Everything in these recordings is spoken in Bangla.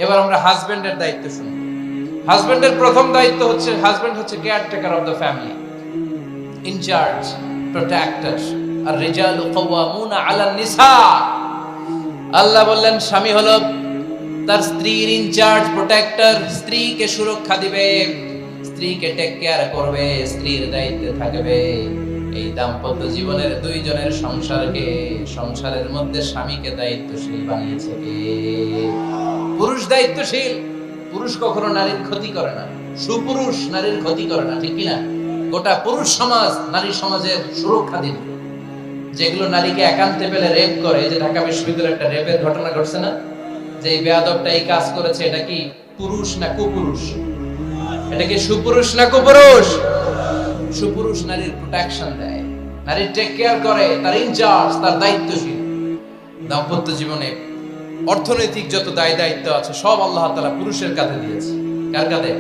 এবার আমরা হাজবেন্ডের দায়িত্ব শুনি। হাজবেন্ডের প্রথম দায়িত্ব হচ্ছে, হাজবেন্ড হচ্ছে caretaker of the family, in charge, protector. আর রিজালু কাওয়ামুনা আলান নিসা। আল্লাহ বললেন স্বামী হলো তার স্ত্রীর ইনচার্জ, প্রোটেক্টর, স্ত্রীকে সুরক্ষা দিবে, স্ত্রীকে টেক কেয়ার করবে, স্ত্রীর দায়িত্বে থাকবে। এই দাম্পত্য জীবনের দুইজনের সংসারকে, সংসারের মধ্যে স্বামীকে দায়িত্বশীল বানিয়েছে কে? পুরুষ দায়িত্বশীল। পুরুষ কখনো নারীর ক্ষতি করে না, সুপুরুষ নারীর ক্ষতি করে না, ঠিক কিনা? গোটা পুরুষ সমাজ নারী সমাজের সুরক্ষা দিবে। যেগুলো নারীকে একান্তে পেলে রেপ করে, যে ঢাকা বিশ্ববিদ্যালয়ে একটা রেপের ঘটনা ঘটছে না, যে এই বেয়াদবটা এই কাজ করেছে, এটা কি পুরুষ না কুপুরুষ? এটা কি সুপুরুষ না কুপুরুষ? সুপুরুষ নারীর প্রোটেকশন দেয়, নারীর টেক কেয়ার করে, তার ইনচার্জ, তার দায়িত্বশীল। দাম্পত্য জীবনে অর্থনৈতিক যত দায় দায়িত্ব আছে সব আল্লাহ তাআলা পুরুষের কাঁধে দিয়েছে। কার কাঁধে?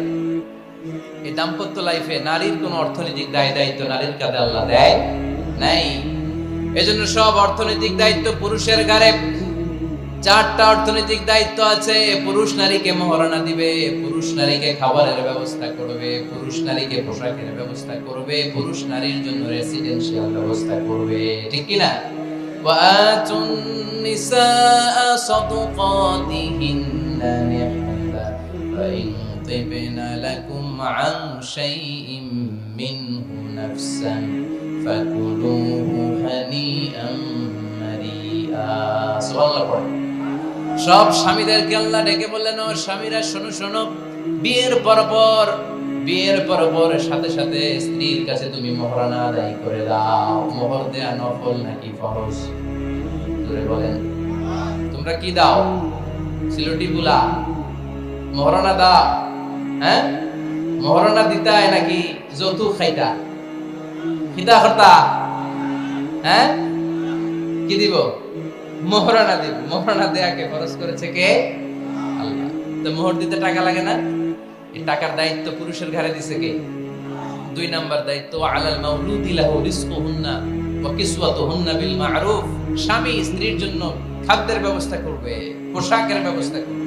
এই দাম্পত্য লাইফে নারীর কোনো অর্থনৈতিক দায় দায়িত্ব নারীর কাঁধে আল্লাহ দেয় নাই। এজন্য সব অর্থনৈতিক দায়িত্ব পুরুষের ঘাড়ে। 4টা অর্থনৈতিক দায়িত্ব আছে। পুরুষ নারীকে মহারণা দিবে, পুরুষ নারীকে খাবারের ব্যবস্থা করবে, পুরুষ নারীকে পোশাকের ব্যবস্থা করবে, পুরুষ নারীর জন্য রেসিডেন্সিয়াল ব্যবস্থা করবে, ঠিক কি না? ওয়াতুন নিসাআ সাদুকাতিহিন্না নিহলা ফাইন তিবনা লাকুম আন শাইইম মিনহু নাফসান ফাকুলুহু হানিআম মারিআ। সুবহানাল্লাহ পড়ে। সব স্বামীদেরকে আল্লাহ ডেকে বললেন, ও স্বামীরা শোনো শোনো, বিয়ের পর সাথে সাথে স্ত্রীর কাছে তুমি মোহরানা আদায় করে দাও। মোহর দেয়া নফল নাকি ফরজ? জোরে বলেন। তোমরা কি দাও? সিলটি বুলা মোহরানা দাও? হ্যাঁ, মোহরানা দিতায় নাকি যৌতুক খাইতা? খিতা করতা? হ্যাঁ, কি দিব? মোহরানা দিব। মোহরানা দেয়াকে ফরজ করেছে কে? আল্লাহ। তো মোহর দিতে টাকা লাগে না? এই টাকার দায়িত্ব পুরুষের ঘাড়ে দিছে কে? 2 নাম্বার দায়িত্ব, আলাল মাউলুদি লাহু রিজকুহুন্না ওয়া কিসওয়াতুহুন্না বিল মা'রুফ। স্বামী স্ত্রীর জন্য খাদ্যের ব্যবস্থা করবে, পোশাকের ব্যবস্থা করবে।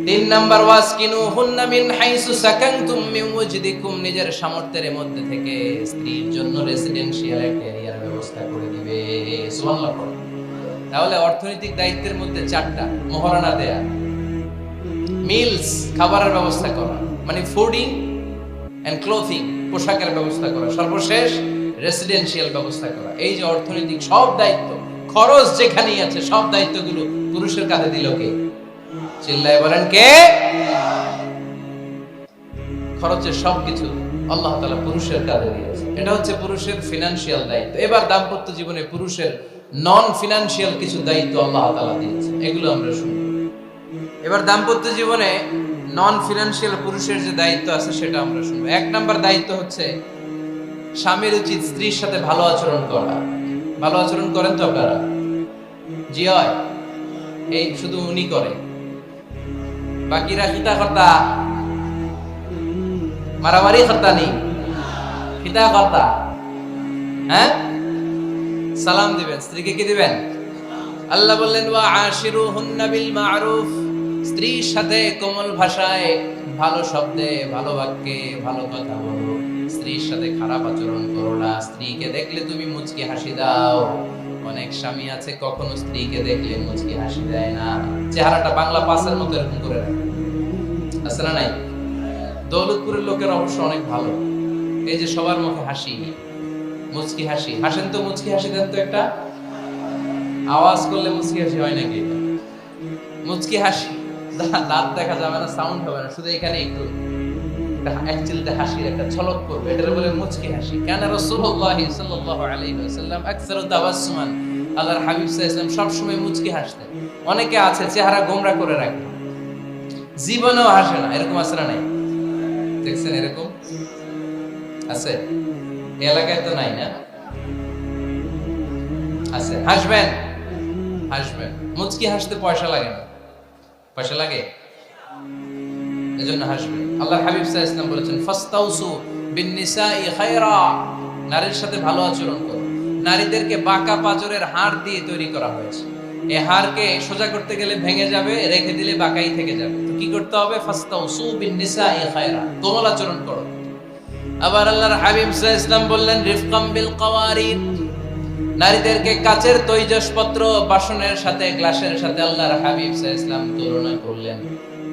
3 নাম্বার, ওয়াসকিনুহুন্না মিন হাইসু সাকানতুম মিন ওয়াজদিকুম। নিজের সামর্থ্যের মধ্যে থেকে স্ত্রীর জন্য রেসিডেন্সিয়াল এরিয়ার ব্যবস্থা করে দিবে। সুবহানাল্লাহ। তাহলে অর্থনৈতিক দায়িত্বের মধ্যে 4টা: মোহরানা দেয়া, মিলস খাবারের ব্যবস্থা করা, মানে ফুডিং এন্ড ক্লোথিং, পোশাকের ব্যবস্থা করা, সর্বশেষ রেসিডেন্সিয়াল ব্যবস্থা করা। এই যে অর্থনৈতিক সব দায়িত্ব, খরচ যেখানেই আছে সব দায়িত্বগুলো পুরুষের কাঁধে দিল কে? চিল্লায় বলেন কে? খরচের সবকিছু আল্লাহ তাআলা পুরুষের কাঁধে দিয়েছে। এটা হচ্ছে পুরুষের ফিনান্সিয়াল দায়িত্ব। এবার দাম্পত্য জীবনে পুরুষের নন ফিনান্সিয়াল কিছু দায়িত্ব আল্লাহ তাআলা দিয়েছে, এগুলো আমরা শুনি। এবার দাম্পত্য জীবনে নন ফিনান্সিয়াল পুরুষের যে দায়িত্ব আছে সেটা আমরা শুনবো। 1 নাম্বার দায়িত্ব হচ্ছে, স্বামীর উচিত স্ত্রীর সাথে ভালো আচরণ করা। ভালো আচরণ করেন তো আপনারা? জি হয়। এই শুধু উনি করে, বাকিরা খিতা কর্তা, মারামারি কর্তা নেই, খিতা কর্তা। হ্যাঁ, সালাম দিবেন, স্ত্রীকে কি দিবেন? আল্লাহ বললেন, ওয়া আশিরুহুন্না বিল মা'রুফ। স্ত্রীর সাথে কোমল ভাষায়, ভালো শব্দে, ভালো বাক্যে, ভালো কথা বলো। স্ত্রীর সাথে খারাপ আচরণ করো না। স্ত্রীকে দেখলে তুমি মুচকি হাসি দাও। অনেক স্বামী আছে কখনো স্ত্রীকে দেখলে মুচকি হাসি দেয় না, চেহারাটা বাংলা পাসের মতো এরকম করে রাখে। আছে না নাই? দৌলতপুরের লোকের অবশ্য অনেক ভালো, এই যে সবার মুখে হাসি, মুচকি হাসি। হাসেন তো, মুচকি হাসি দেন তো একটা। আওয়াজ করলে মুচকি হাসি হয় নাকি? মুচকি হাসি, দাঁত দেখা যাবে না, সাউন্ড হবে না, শুধু এখানে একটু একচিলতে হাসির একটা ঝলক করবে, এটা বলে মুচকি হাসি। কেন? রাসূলুল্লাহ সাল্লাল্লাহু আলাইহি ওয়াসাল্লাম আকসারু তাবাসসুমান, আল্লাহর হাবিব সাল্লাল্লাহু আলাইহি ওয়াসাল্লাম সব সময় মুচকি হাসতেন। অনেকে আছে চেহারা গোমরা করে রাখে, জীবনেও হাসে না, এরকম আছে না নাই? দেখছেন এরকম আছে? এই এলাকায় তো নাই না? আছে। হাসবেন, হাসবেন। মুচকি হাসতে পয়সা লাগে না, পয়সা লাগে? এজন্য হাসবেন। আল্লাহর হাবিব সাল্লাল্লাহু আলাইহি ওয়াসাল্লাম বলেছেন, ফাস্তাউসু বিন নিসাই খায়রা। নারীর সাথে ভালো আচরণ করো। নারীদেরকে বাঁকা পাঁজরের হাড় দিয়ে তৈরি করা হয়েছে। এ হাড়কে সোজা করতে গেলে ভেঙে যাবে, রেখে দিলে বাঁকাই থেকে যাবে। তো কি করতে হবে? ফাস্তাউসু বিন নিসাই খায়রা, কোমল আচরণ করো। আবার আল্লাহর হাবিব সাল্লাল্লাহু আলাইহি ওয়াসাল্লাম বললেন রিফকাম বিল কাওয়ারিদ, নারীদেরকে কাচের তৈজসপত্র বাসনের সাথে, গ্লাসের সাথে আল্লাহর হাবিব সাল্লাল্লাহু আলাইহি ওয়াসাল্লাম তুলনা করলেন।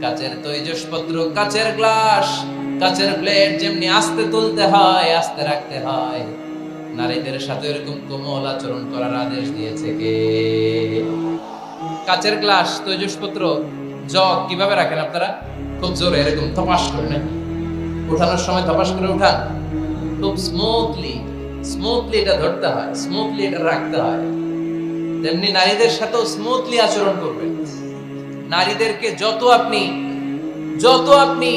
কাচের তৈজসপত্র, কাচের গ্লাস, কাচের প্লেট যেমনি আস্তে তুলতে হয়, আস্তে রাখতে হয়, নারীদের সাথে এরকম কোমল আচরণ করার আদেশ দিয়েছে কে? কাচের গ্লাস, তৈজসপত্র, জগ কিভাবে রাখেন আপনারা? খুব জোরে এরকম ধপাস করে নাকি? উঠানোর সময় ধপাস করে উঠান? খুব স্মুথলি এটা ধরতে হয়, স্মুথলি এটা রাখতে হয়। তেমনি নারীদের সাথেও স্মুথলি আচরণ করবেন। নারীদেরকে যত আপনি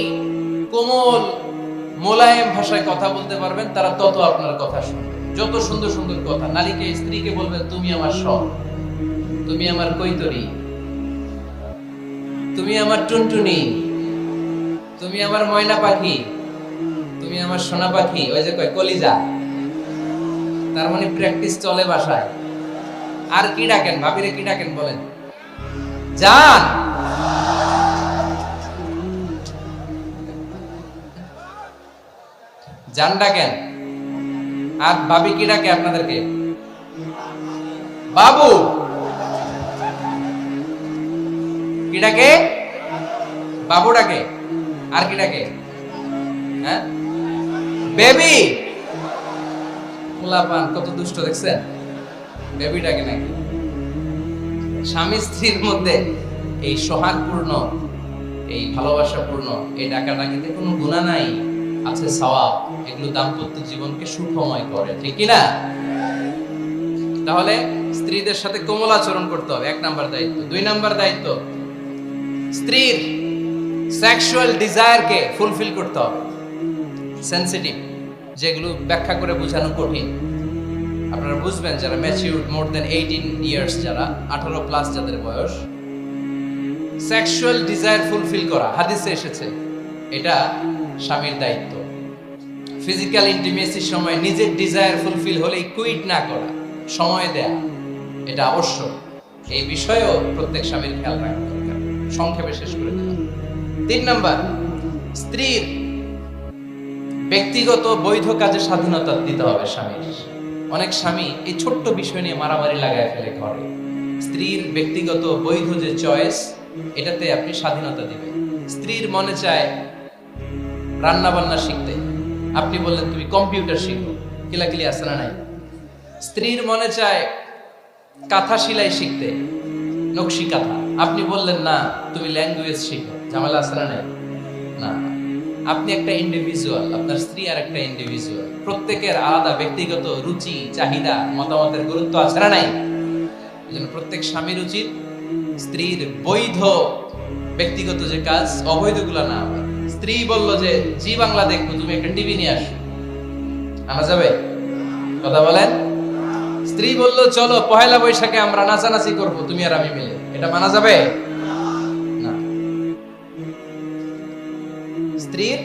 কোমল মোলায়েম ভাষায় কথা বলতে পারবেন, তারা তত আপনার কথা শুনবে। যত সুন্দর সুন্দর কথা নারীকে, স্ত্রীকে বলবেন তুমি আমার সব, তুমি আমার কৈতরি, তুমি আমার টুনটুনি, তুমি আমার ময়না পাখি, তুমি আমার সোনা পাখি। ওই যে কয় কলিজা, তার মানে প্র্যাকটিস চলে বাসায়। আর কি ডাকেন? ভাবিরে কি ডাকেন বলেন? জান। জান ডাকেন। আর ভাবি কি ডাকে আপনাদেরকে? বাবু। কি ডাকে? বাবু ডাকে। আর কি ডাকে? হ্যাঁ, বেবি। পোলাপান কত দুষ্ট দেখছেন? বেবি ডাকে নাকি? স্বামী স্ত্রীর মধ্যে এই সোহাগপূর্ণ, এই ভালোবাসাপূর্ণ এই ডাকাটা কিন্তু কোনো গুনাহ নাই, আছে সওয়াব। এগুলো দাম্পত্য জীবনকে সুখময় করে, ঠিক কি না? তাহলে স্ত্রীদের সাথে কোমল আচরণ করতে হবে, 1 নাম্বার দায়িত্ব। 2 নাম্বার দায়িত্ব, স্ত্রীর সেক্সুয়াল ডিজায়ারকে ফুলফিল করতে হবে। সেনসিটিভ, যেগুলো ব্যাখ্যা করে বোঝানো কঠিন। আপনারা বুঝবেন যারা ম্যাচিউরড, মোর দেন 18 ইয়ার্স, যারা 18 প্লাস যাদের বয়স, সেক্সুয়াল ডিজায়ার ফুলফিল করা হাদিসে এসেছে, এটা স্বামীর দায়িত্ব। ফিজিক্যাল ইন্টিমেসির সময় নিজের ডিজায়ার ফুলফিল হলেই কুইট না করা, সময় দেয়া, এটা আবশ্যক। এই বিষয়েও প্রত্যেক স্বামীর খেয়াল রাখা দরকার। সংক্ষেপে শেষ করে দিলাম। 3 নাম্বার, স্ত্রীর ব্যক্তিগত বৈধ কাজে স্বাধীনতা দিতে হবে স্বামীর। অনেক স্বামী এই ছোট্ট বিষয় নিয়ে মারামারি লাগায় ফেলে ঘরে। স্ত্রীর ব্যক্তিগত বৈধ যে চয়েস, এটাতে আপনি স্বাধীনতা দিবেন। স্ত্রীর মনে চায় রান্না বান্না শিখতে, আপনি বললেন তুমি কম্পিউটার শিখো, কিলাকিলি আছে না নাই? স্ত্রীর মনে চায় কাঁথা সেলাই শিখতে, নকশি কাঁথা, আপনি বললেন না তুমি ল্যাঙ্গুয়েজ শিখো, ঝামেলা আছে না নাই? না, আপনি একটা ইন্ডিভিজুয়াল, আপনার স্ত্রী আর একটা ইন্ডিভিজুয়াল, প্রত্যেকের আলাদা ব্যক্তিগত রুচি, চাহিদা, মতামতের গুরুত্ব আছে না নাই? এজন্য প্রত্যেক স্বামীর উচিত স্ত্রীর বৈধ ব্যক্তিগত যে কাজ, অবৈধগুলা না। স্ত্রী বলল যে জি বাংলা দেখবো, তুমি একটা টিভি নিয়ে আসো, আনা যাবে? কথা বলেন। স্ত্রী বলল চলো পহেলা বৈশাখে আমরা নাচানাচি করব, তুমি আর আমি মিলে, এটা মানা যাবে না। স্ত্রীর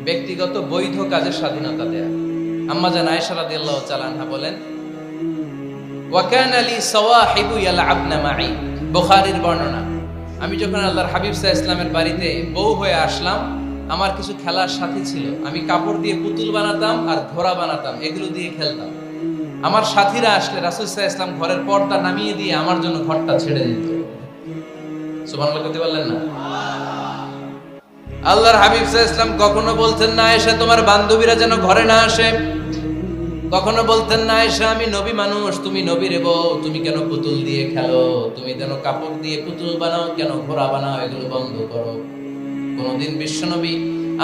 ব্যক্তিগত বৈধ কাজের স্বাধীনতা দেয়া। আম্মা জান আয়েশা রাদিয়াল্লাহু তাআলা আনহা বলেন, ওয়া কানা লি সাওয়াহিবু ইয়ালআবনা মাই, বুখারীর বর্ণনা। আমি যখন আল্লাহর হাবিব সাল্লাল্লাহু আলাইহি ওয়াসাল্লামের বাড়িতে বউ হয়ে আসলাম, আমার কিছু খেলার সাথী ছিল। আমি কাপড় দিয়ে পুতুল বানাতাম আর ঘোড়া বানাতাম, এগুলো দিয়ে খেলতাম। আমার সাথীরা আসলে রাসূল সাল্লাল্লাহু আলাইহি ওয়াসাল্লাম ঘরের পর্দা নামিয়ে দিয়ে আমার জন্য ঘরটা ছেড়ে দিত। সুবহানাল্লাহ বলতে পারলেন না? আল্লাহর হাবিব সাল্লাল্লাহু আলাইহি ওয়াসাল্লাম কখনো বলতেন না আয়েশা তোমার বান্ধবীরা যেন ঘরে না আসে, কখনো বলতেন না আয়েশা আমি নবী মানুষ, তুমি নবীর বউ, তুমি কেন পুতুল দিয়ে খেলো, তুমি কেন কাপড় দিয়ে পুতুল বানাও, কেন ঘোড়া বানাও, এগুলো বন্ধ করো। কোনদিন বিশ্বনবী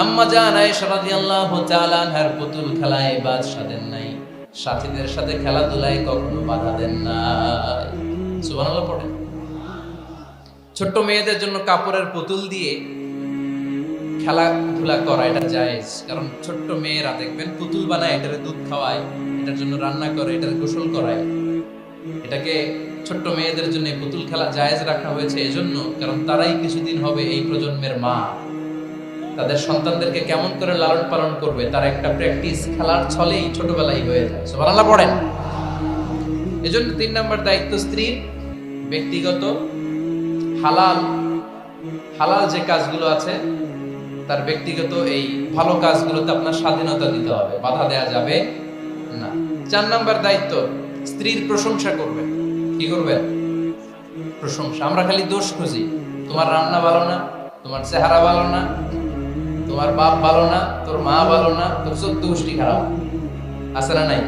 আম্মা জান আয়েশা রাদিয়াল্লাহু তাআলা আনহার পুতুল খেলায় বাদ সাধেন নাই, সাথীদের সাথে খেলাধুলায় কখনো বাধা দেন নাই। সুবহানাল্লাহ পড়েন। ছোট্ট মেয়েদের জন্য কাপড়ের পুতুল দিয়ে খেলাধুলা করা এটা জায়েজ, কারণ ছোট্ট মেয়েরা দেখবেন পুতুল বানায়, এটারে দুধ খাওয়ায়, এটার জন্য রান্না করে, এটার গোসল করায়। এটাকে ছোট্ট মেয়েদের জন্য পুতুল খেলা জায়েজ রাখা হয়েছে এজন্য, কারণ তারাই কিছুদিন হবে এই প্রজন্মের মা। তাদের সন্তানদেরকে কেমন করে লালন পালন করবে তার একটা প্র্যাকটিস খেলার ছলেই ছোটবেলায় হয়ে যায়। সুবহানাল্লাহ পড়েন। এজন্য 3 নাম্বার দায়িত্ব স্ত্রীর ব্যক্তিগত হালাল হালাল যে কাজগুলো আছে তার ব্যক্তিগত এই ভালো কাজগুলোতে আপনার স্বাধীনতা দিতে হবে, বাধা দেয়া যাবে না। 4 নাম্বার দায়িত্ব, স্ত্রীর প্রশংসা করবেন। কি করবেন? প্রশংসা। আমরা খালি দোষ খুঁজি, তোমার রান্না ভালো না, তোমার চেহারা ভালো না, তোমার বাপ ভালো না, তোর মা ভালো না, তোর 14 গোষ্ঠী খারাপ, আছে না নাই?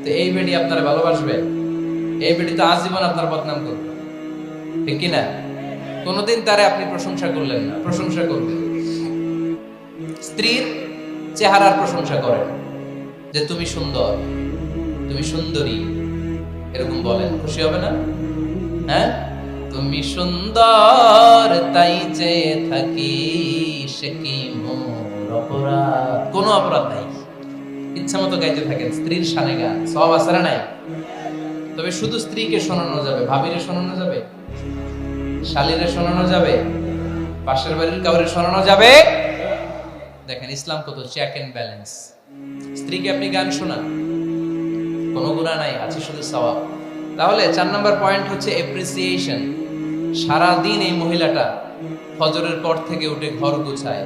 তো এই বেটি আপনারা ভালোবাসবে? এই বেটি তো আজীবন আপনার বদনাম করবে, ঠিক কিনা? কোনোদিন তারে আপনি প্রশংসা করলেন না, প্রশংসা করবেন। স্ত্রীর চেহারার প্রশংসা করেন, যে তুমি সুন্দর, তুমি সুন্দরী, এরকম বলেন, খুশি হবে না? হ্যাঁ, তুমি সুন্দর তাই চেয়ে থাকি, সে কি মোর অপরাধ? কোনো অপরাধ নাই, ইচ্ছা মতো গাইতে থাকেন স্ত্রীর শানে গান, সব আছে না নাই? তবে শুধু স্ত্রীকে শোনানো যাবে, ভাবিরে শোনানো যাবে, শালীরে শোনানো যাবে, পাশের বাড়ির কাউরে শোনানো যাবে? দেখেন ইসলাম কত চেক এন্ড ব্যালেন্স। স্ত্রীকে আপনি গান শোনান, কোনো গুনাহ নাই, আছে শুধু সওয়াব। তাহলে 4 নাম্বার পয়েন্ট হচ্ছে এপ্রিসিয়েশন। সারাদিন এই মহিলাটা ফজরের পর থেকে উঠে ঘর গুছায়,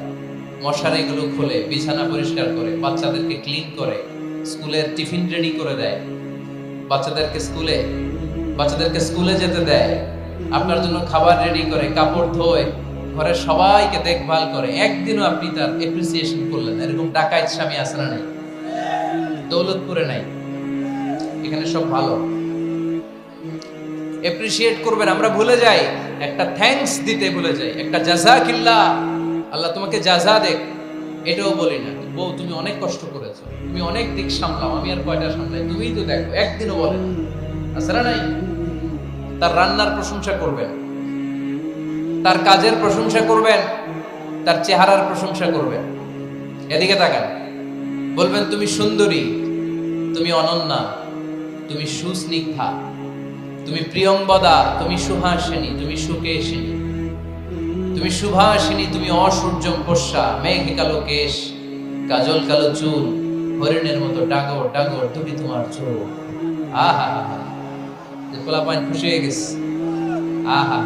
মশারিগুলো খোলে, বিছানা পরিষ্কার করে, বাচ্চাদেরকে ক্লিন করে, স্কুলের টিফিন রেডি করে দেয়, বাচ্চাদেরকে স্কুলে যেতে দেয়, আপনার জন্য খাবার রেডি করে, কাপড় ধোয়, ঘরের সবাইকে দেখভাল করে। একদিনও আপনি তার এপ্রিসিয়েশন করলেন? এরকম ডাকাইত স্বামী আছে না নাই? দৌলতপুরে নাই, এখানে সব ভালো। এপ্রিসিয়েট করবেন। আমরা ভুলে যাই, একটা থ্যাঙ্কস দিতে ভুলে যাই, একটা জাযাকিল্লাহ, আল্লাহ তোমাকে জাযা দেখ, এটাও বলি না। বউ তুমি অনেক কষ্ট করেছো, তুমি অনেক দিক সামলাও, আমি আর কয়টা সামলাই, তুমিই তো দেখো, একদিনও বলে না, আছে না নাই? তার রান্নার প্রশংসা করবেন, তার কাজের প্রশংসা করবেন, তার চেহারার প্রশংসা করবেন। এদিকে তাকান, বলবেন তুমি সুন্দরী, তুমি অনন্যা, তুমি সুস্নিগ্ধা, তুমি প্রিয়ংবদা, তুমি সুহাসিনী, তুমি সুকেশিনী, তুমি সুভাষিনী, তুমি অসূর্যম পোষ্যা, মেঘ কালো কেশ, কাজল কালো চুল, হরিণের মতো ডাগর ডাগর তুমি তোমার চোখ। আহা, পোলা পাইন খুশি হয়ে গেছে। আহা,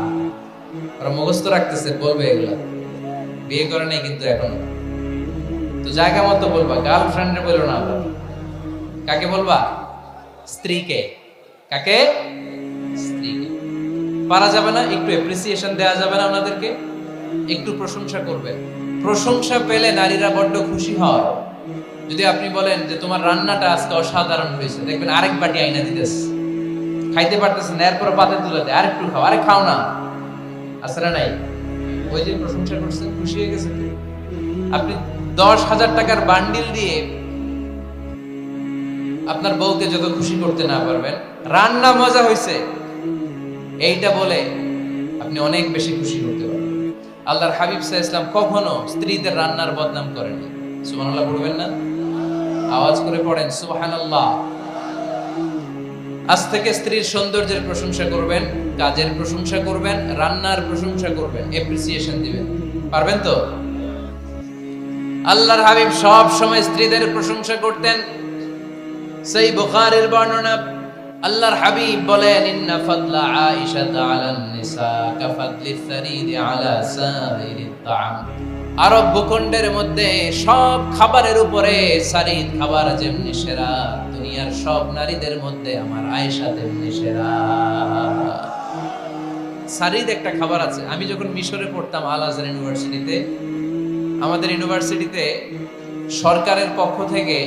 ওরা মুখস্থ রাখতেছে, বলবে এগুলা, বিয়ে করে নাই কিন্তু এখনো। তো জায়গা মতো বলবা, গার্লফ্রেন্ডে বলো না। কাকে বলবা? স্ত্রীকে। কাকে? স্ত্রীকে। পারা যাবে না? একটু এপ্রিসিয়েশন দেওয়া যাবে না? ওনাদেরকে একটু প্রশংসা করবেন। প্রশংসা পেলে নারীরা বড্ড খুশি হয়। যদি আপনি বলেন যে তোমার রান্নাটা আজকে অসাধারণ হয়েছে, দেখবেন আরেক বাটি আইনা দিতেছে, খাইতে পারতেছে না, এরপর পাতে তুলে দেয়, আরেকটু খাও, আরে খাও না, আছে না নাই? ওই যে প্রশংসা করছেন, খুশি হয়ে গেছে। আপনি 10,000 টাকার বান্ডিল দিয়ে আপনার বউকে যত খুশি করতে না পারবেন, রান্না মজা হয়েছে এইটা বলে আপনি অনেক বেশি খুশি করতে পারবেন। আল্লাহর হাবিব সাল্লাল্লাহু আলাইহি ওয়াসাল্লাম কখনো স্ত্রীদের রান্নার বদনাম করেননি। সুবহানাল্লাহ পড়বেন না? আওয়াজ করে পড়েন সুবহানাল্লাহ। আজ থেকে স্ত্রীর সৌন্দর্যের প্রশংসা করবেন, কাজের প্রশংসা করবেন, রান্নার প্রশংসা করবেন, এপ্রিসিয়েশন দিবেন। পারবেন তো? আল্লাহর হাবিব সব সময় স্ত্রীদের প্রশংসা করতেন। সেই বুখারীর বর্ণনা, আল্লাহর হাবিব বলেন, ইন্না ফাদলা আয়েশা আলান নিসা কাফাদলিস সারিদি আলা সাইরিত তাআম। আরব ভূখণ্ডের মধ্যে সব খাবারের উপরে সারিদ খাবার যেমনি সেরা, দুনিয়ার সব নারীদের মধ্যে আমার আয়েশা তেমনি সেরা। সারিদ একটা খাবার আছে। আমি যখন মিশরে পড়তাম আল আজহার ইউনিভার্সিটিতে, আমাদের ইউনিভার্সিটিতে সরকারের পক্ষ থেকে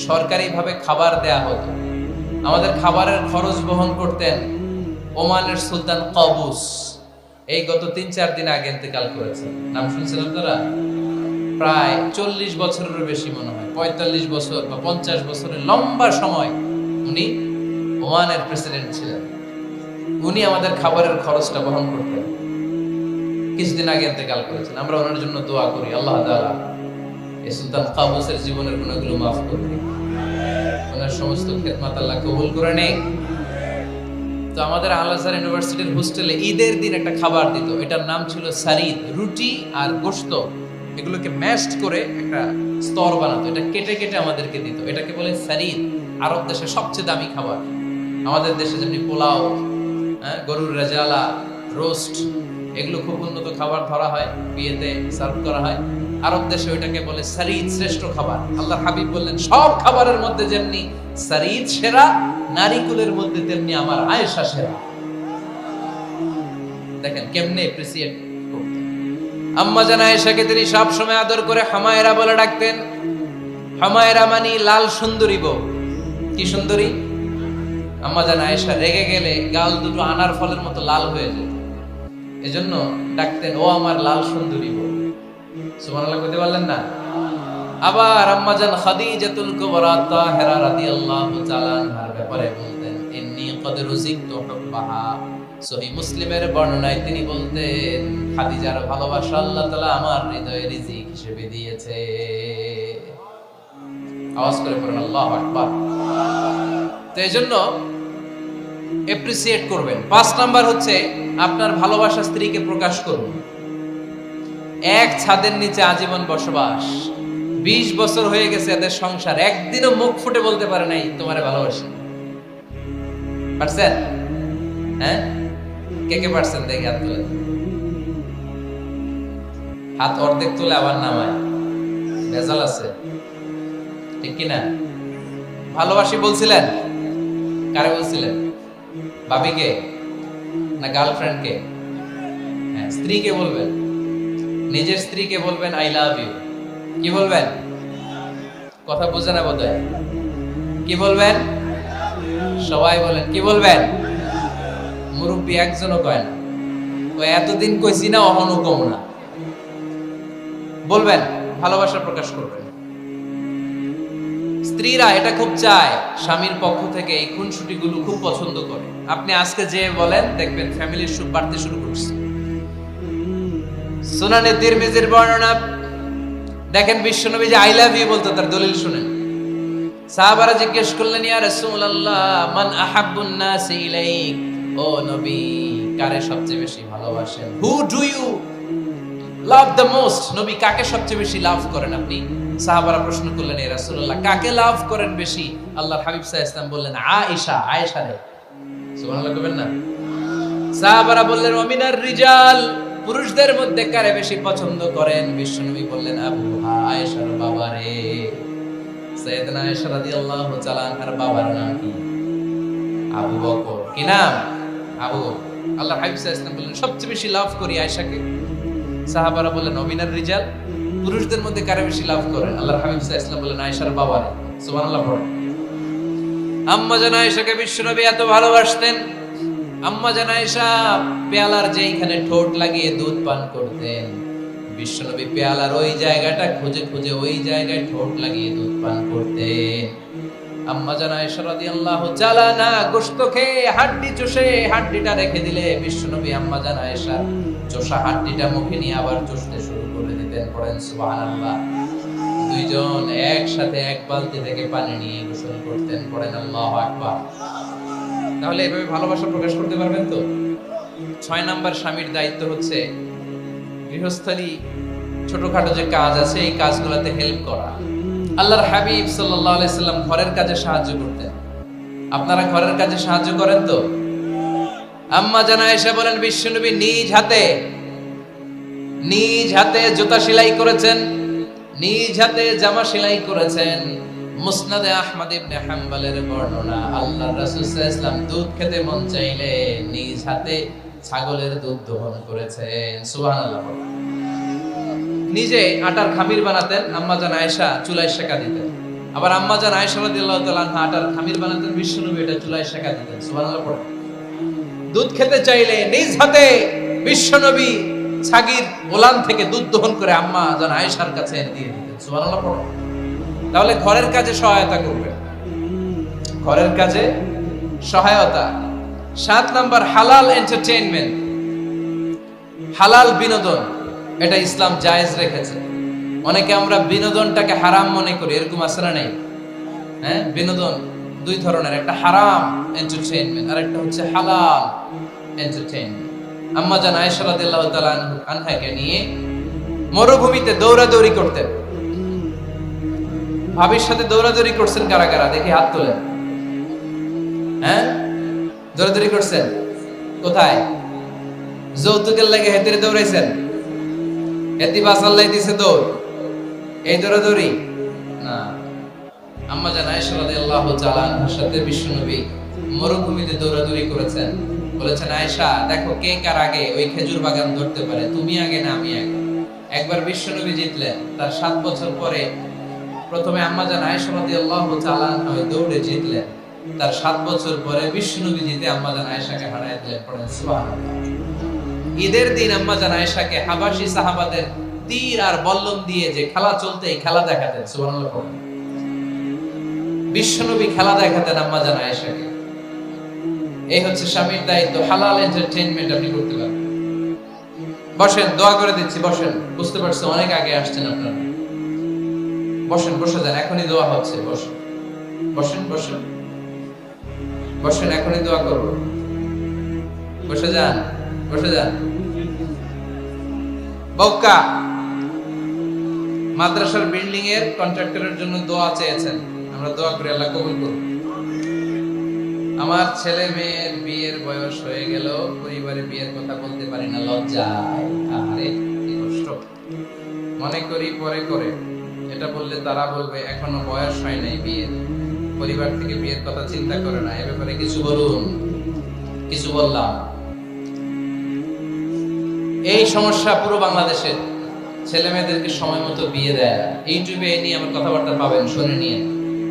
সরকারিভাবে খাবার দেয়া হতো। আমাদের খাবারের খরচ বহন করতেন ওমানের সুলতান কাবুস। এই গত 3-4 দিন আগে ইন্তেকাল করেছেন। নাম শুনছেন আপনারা? প্রায় 40 বছরেরও বেশি মনে হয়, 45 বছর বা 50 বছরের লম্বা সময় উনি ওমানের প্রেসিডেন্ট ছিলেন। উনি আমাদের খাবারের খরচটা বহন করতেন। কিছুদিন আগে ইন্তেকাল করেছেন। আমরা ওনার জন্য দোয়া করি, আল্লাহ তাআলা এই সুলতান কাবুসের জীবনের গুনাহগুলো মাফ করুন, ওনার সমস্ত খেদমত আল্লাহ কবুল করে নেন। তো আমাদের আল আজহার ইউনিভার্সিটির হোস্টেলে ঈদের দিন একটা খাবার দিত, এটার নাম ছিল সারিদ। রুটি আর গোশত এগুলোকে ম্যাশড করে একটা স্তর বানাতো, এটা কেটে কেটে আমাদেরকে দিত। এটাকে বলে সারিদ। আরব দেশে সবচেয়ে দামি খাবার। আমাদের দেশে যেমনি পোলাও, গরুর রেজালা, রোস্ট, এগুলো খুব উন্নত খাবার ধরা হয়, বিয়েতে সার্ভ করা হয়। আরব দেশে ওইটাকে বলে সারিদ, শ্রেষ্ঠ খাবার। আল্লাহর হাবিব বললেন সব খাবারের মধ্যে যেমনি সারিদ সেরা, নারীকুলের মধ্যে তেমনি আমার আয়েশা সেরা। দেখেন কেমনে এপ্রিসিয়েট করতেন। আম্মা জান আয়েশাকে তিনি সব সময় আদর করে হামায়রা বলে ডাকতেন। হামায়রা মানে লাল সুন্দরী বউ। কি সুন্দরী? আম্মা জান আয়েশা রেগে গেলে গাল দুটো আনার ফলের মতো লাল হয়ে যেত, এজন্য ডাকতেন ও আমার লাল সুন্দরী বউ। সুবহানাল্লাহ কইতে পারলেন না? আবার আম্মা জান খাদিজাতুল কুবরা তাহেরা রাদিয়াল্লাহু তাআলা আনহার ব্যাপারে বলতেন ইন্নী ক্বাদ রুজিকতু হুব্বাহা। সহিহ মুসলিমের বর্ণনায় তিনি বলতেন খাদিজার ভালোবাসা আল্লাহ তাআলা আমার হৃদয়ে রিজিক হিসেবে দিয়েছে। আওয়াজ করে পড়ুন আল্লাহু আকবার। তো এজন্য এপ্রিসিয়েট করবেন। 5 নাম্বার হচ্ছে আপনার ভালোবাসা স্ত্রীকে প্রকাশ করুন। এক ছাদের নিচে আজীবন বসবাস, 20 বছর হয়ে গেছে এদের সংসার, একদিনও মুখ ফুটে বলতে পারে নাই তোমারে ভালোবাসি। পারছেন? হ্যাঁ, কে কে পারছেন? দেখি হাত তুলে। হাত অর্ধেক তুলে আবার নামায়, ভেজাল আছে, ঠিক কিনা? ভালোবাসি বলছিলেন? কারে বলছিলেন? ভাবিকে না গার্লফ্রেন্ডকে? হ্যাঁ, স্ত্রীকে বলবেন। নিজের স্ত্রীকে বলবেন আই লাভ ইউ। কি বলবেন? কথা বুঝে না বোধহয়। কি বলবেন? সবাই বলেন। কি বলবেন? মুরব্বী একজনও কয় না, ও এতদিন কইছি না, অহনও কম না। বলবেন, ভালোবাসা প্রকাশ করবেন। স্ত্রীরা এটা খুব চায়, স্বামীর পক্ষ থেকে এই খুনসুটিগুলো খুব পছন্দ করে। আপনি আজকে যে বলেন, দেখবেন ফ্যামিলির সুখ বাড়তে শুরু করছে। সুনানে তিরমিজির বর্ণনা দেখেন, বিশ্বনবী যে আই লাভ ইউ বলতো তার দলিল শুনেন। সাহাবারা জিজ্ঞেস করলেন ইয়া রাসূলুল্লাহ মান আহাব্বুন নাস ইলাইক, ও নবী কারে সবচেয়ে বেশি ভালোবাসেন? Who do you love the most? নবী কাকে সবচেয়ে বেশি লাভ করেন আপনি? সাহাবারা প্রশ্ন করলেন ইয়া রাসূলুল্লাহ কাকে লাভ করেন বেশি? আল্লাহর হাবিব সাল্লাল্লাহু আলাইহি ওয়াসাল্লাম বললেন আয়েশা, আয়েশা রে। সুবহানাল্লাহ কইবেন না? সাহাবারা বললেন ওমিনার রিজাল, পুরুষদের মধ্যে কারে বেশি পছন্দ করেন? বিশ্বনবী বললেন আবুহা, আয়েশার বাবা রে। সাইয়েদনা আয়েশা রাদিয়াল্লাহু তাআলা আনহার বাবার নাম কি? আবু বকর। কি নাম? আবু বকর। আল্লাহর হাবিব সাল্লাল্লাহু আলাইহি ওয়াসাল্লাম বললেন সবচেয়ে বেশি লাভ করি আয়েশাকে। সাহাবারা বললেন ওমিনার রিজাল, পুরুষদের মধ্যে কারে বেশি লাভ করেন? আল্লাহর হাবিব সাল্লাল্লাহু আলাইহি ওয়াসাল্লাম বললেন আয়েশার বাবা রে। সুবহানাল্লাহ পড়েন। আম্মা জান আয়েশাকে বিশ্বনবী এত ভালোবাসতেন। আম্মা জান আয়েশা পেয়ালার যেখানে ঠোঁট লাগিয়ে দুধ পান করতেন, বিশ্বনবী পেয়ালার ওই জায়গাটা খুঁজে খুঁজে ওই জায়গায় ঠোঁট লাগিয়ে দুধ পান করতেন। আম্মা জান আয়েশা রাদিয়াল্লাহু তাআলা না গোশত খেয়ে হাড্ডি চষে হাড্ডিটা রেখে দিলে বিশ্বনবী আম্মা জান আয়েশা চষা হাড্ডিটা মুখে নিয়ে আবার চষতে শুরু করে দিতেন। পড়েন সুবহানাল্লাহ। দুইজন একসাথে এক বালতি থেকে পানি নিয়ে গোসল করতেন। পড়েন আল্লাহু আকবার। তাহলে এভাবে ভালোবাসা প্রকাশ করতে পারবেন তো? 6 নাম্বার স্বামীর দায়িত্ব হচ্ছে গৃহস্থলী ছোটখাটো যে কাজ আছে এই কাজগুলোতে হেল্প করা। আল্লাহর হাবিব সাল্লাল্লাহু আলাইহি সাল্লাম ঘরের কাজে সাহায্য করতেন। আপনারা ঘরের কাজে সাহায্য করেন তো? আম্মা জান আয়েশা বলেন বিশ্বনবী নিজ হাতে জুতা সেলাই করেছেন, নিজ হাতে জামা সেলাই করেছেন। মুসনাদে আহমদ ইবনে হাম্বলের বর্ণনা, আল্লাহর রাসূল সাল্লাল্লাহু আলাইহি ওয়াসাল্লাম দুধ খেতে মন চাইলে নিজ হাতে ছাগলের দুধ দহন করেছেন। সুবহানাল্লাহ। নিজে আটার খামির বানাতেন, আম্মা জান আয়েশা চুলায় সেকা দিতেন। আবার আম্মা জান আয়েশা রাদিয়াল্লাহু তাআলা আনহা আটার খামির বানাতেন, বিশ্বনবী এটা চুলায় সেকা দিতেন। সুবহানাল্লাহ। দুধ খেতে চাইলে নিজ হাতে বিশ্বনবী ছাগির ওলান থেকে দুধ দহন করে আম্মা জান আয়েশার কাছে এনে দিয়ে দিতেন। সুবহানাল্লাহ। তাহলে ঘরের কাজে সহায়তা করবেন, ঘরের কাজে সহায়তা। 7 নাম্বার হালাল এন্টারটেইনমেন্ট, হালাল বিনোদন, এটা ইসলাম জায়েজ রেখেছে। অনেকে আমরা বিনোদনটাকে হারাম মনে করি, এরকম আছে না নাই? হ্যাঁ, বিনোদন দুই ধরনের, একটা হারাম এন্টারটেইনমেন্ট আর একটা হচ্ছে হালাল এন্টারটেইনমেন্ট। আম্মা জান আয়েশা রাদিয়াল্লাহু তাআলা আনহাকে নিয়ে মরুভূমিতে দৌড়াদৌড়ি করতেন। ভাবির সাথে দৌড়াদৌড়ি করছেন কারা কারা? দেখি হাত তোলেন। হ্যাঁ, দৌড়াদৌড়ি করছেন? কোথায়? যৌতুকের লাগে হেতেরে দৌড়াইছেন? হেতি বাসাল্লাই দিছে দৌড়, এই দৌড়াদৌড়ি না। আম্মা জান আয়েশা রাদিয়াল্লাহু তাআলা আনহার সাথে বিশ্বনবী মরুভূমিতে দৌড়াদৌড়ি করেছেন। বলেছেন, আয়েশা দেখো কে কার আগে ওই খেজুর বাগান ধরতে পারে, তুমি আগে না আমি আগে। একবার বিশ্বনবী জিতলেন, তার 7 বছর পরে প্রথমে আম্মা জান আয়েশা রাদিয়াল্লাহু তাআলা আনহা ওই দৌড়ে জিতলেন। তার 7 বছর পরে বিশ্বনবী জিতে আম্মা জান আয়েশাকে হারায় দিলেন। পড়েন সুবহানাল্লাহ। ঈদের দিন আম্মা জান আয়েশাকে হাবাসী সাহাবাদের তীর আর বল্লম দিয়ে যে খেলা চলতে, এই খেলা দেখাতেন। সুবহানাল্লাহ। বিশ্বনবী খেলা দেখাতেন আম্মা জান আয়েশাকে। এই হচ্ছে স্বামীর দায়িত্ব। হালাল এন্টারটেইনমেন্ট আপনি করতে পারেন। বসেন, দোয়া করে দিচ্ছি, বসেন। বুঝতে পারছেন অনেক আগে আসছেন আপনারা। বসেন, বসে যান, এখনই দোয়া হচ্ছে। বসেন বসেন বসেন বসেন, এখনই দোয়া করব। বসে যান, বসে যান। বউকা মাদ্রাসার বিল্ডিং এর কন্ট্রাক্টরের জন্য দোয়া চেয়েছেন, আমরা দোয়া করি আল্লাহ কবুল করুন। আমার ছেলে মেয়ের বিয়ের বয়স হয়ে গেল, পরিবারে বিয়ের কথা বলতে পারি না, লজ্জায়। আরে কি কষ্ট। মনে করি পরে করে, এটা বললে তারা বলবে এখনো বয়স হয় নাই বিয়ের, পরিবার থেকে বিয়ের কথা চিন্তা করে না। এ ব্যাপারে কিছু বলুন। কিছু বললাম। এই সমস্যা পুরো বাংলাদেশে, ছেলে মেয়েদেরকে সময় মতো বিয়ে দেয় না। ইউটিউবে এই নিয়ে আমার কথাবার্তা পাবেন, শুনে নিয়ে।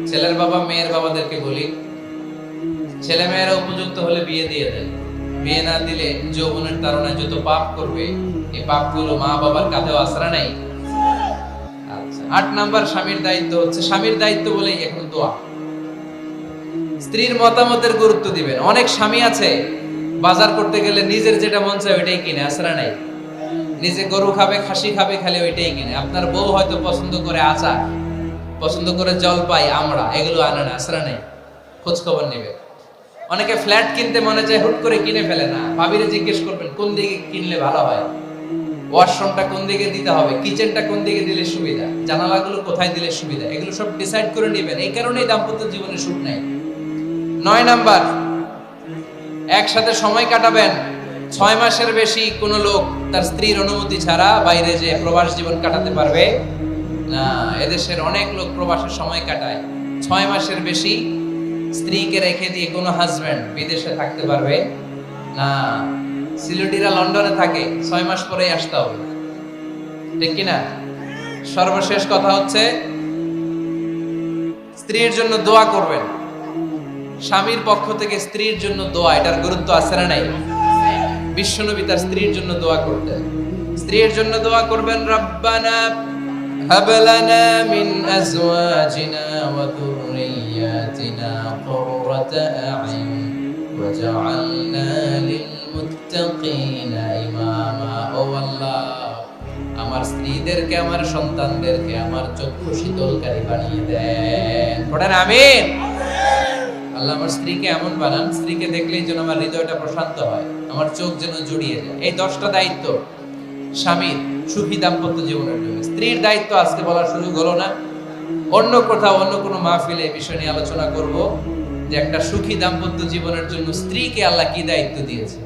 ছেলের বাবা মেয়ের বাবাদেরকে বলি, ছেলে মেয়েরা উপযুক্ত হলে বিয়ে দিয়ে দেন। বিয়ে না দিলে যৌবনের তাড়নায় যত পাপ করবে, এই পাপগুলো মা বাবার কাঁধেও আছড়া নাই। আচ্ছা, 8 নাম্বার স্বামীর দায়িত্ব হচ্ছে, স্বামীর দায়িত্ব বলেই এখন দোয়া। স্ত্রীর মতামতের গুরুত্ব দিবেন। অনেক স্বামী আছে বাজার করতে গেলে নিজের যেটা মন চায় ওইটাই কিনে, আছড়া নাই। নিজে গরু খাবে, খাসি খাবে, খালি ওইটাই কিনে। আপনার বউ হয়তো পছন্দ করে আচার, পছন্দ করে জলপাই, আমরা এগুলো আনে না, আছড়া নেই। খোঁজ খবর নেবে। অনেকে ফ্ল্যাট কিনতে মনে চায়, হুট করে কিনে ফেলে না। ভাবিরে জিজ্ঞেস করবেন কোন দিকে কিনলে ভালো হয়, ওয়াশরুমটা কোন দিকে দিতে হবে, কিচেনটা কোন দিকে দিলে সুবিধা, জানালাগুলো কোথায় দিলে সুবিধা, এগুলো সব ডিসাইড করে নেবেন। এই কারণেই দাম্পত্য জীবনে সুখ নাই। 9 নাম্বার, একসাথে সময় কাটাবেন। 6 মাসের বেশি কোনো লোক তার স্ত্রীর অনুমতি ছাড়া বাইরে যে প্রবাস জীবন কাটাতে পারবে না। এদেশের অনেক লোক প্রবাসে সময় কাটায়। 6 মাসের বেশি স্ত্রীকে রেখে দিয়ে কোনো হাজবেন্ড বিদেশে থাকতে পারবে না। সিলেটিরা লন্ডনে থাকে, 6 মাস পরেই আসতে হবে, ঠিক কিনা? সর্বশেষ কথা হচ্ছে, স্ত্রীর জন্য দোয়া করবেন। স্বামীর পক্ষ থেকে স্ত্রীর জন্য দোয়া, এটার গুরুত্ব আছে না নাই? বিশ্বনবী তার স্ত্রীর জন্য দোয়া করতেন। স্ত্রীর জন্য দোয়া করবেন, রব্বানা হাব লানা মিন আজওয়াজিনা ওয়া যুররিয়াতিনা কুররাতা আ'ইন ওয়াজআলনা লিল মুত্তাকিনা ইমামা। ও আল্লাহ, আমার স্ত্রীদেরকে, আমার সন্তানদেরকে আমার চক্ষু শীতলকারী বানিয়ে দেন। পড়েন আমিন। আল্লাহ আমার স্ত্রীকে এমন বানান, স্ত্রীকে দেখলেই যেন আমার হৃদয়টা প্রশান্ত হয়, আমার চোখ যেন জুড়িয়ে যায়। এই 10টা দায়িত্ব স্বামীর সুখী দাম্পত্য জীবনের জন্য। স্ত্রীর দায়িত্ব আজকে বলার সুযোগ হলো না, অন্য কোথাও অন্য কোনো মাহফিলে এই বিষয় নিয়ে আলোচনা করব, যে একটা সুখী দাম্পত্য জীবনের জন্য স্ত্রীকে আল্লাহ কি দায়িত্ব দিয়েছে।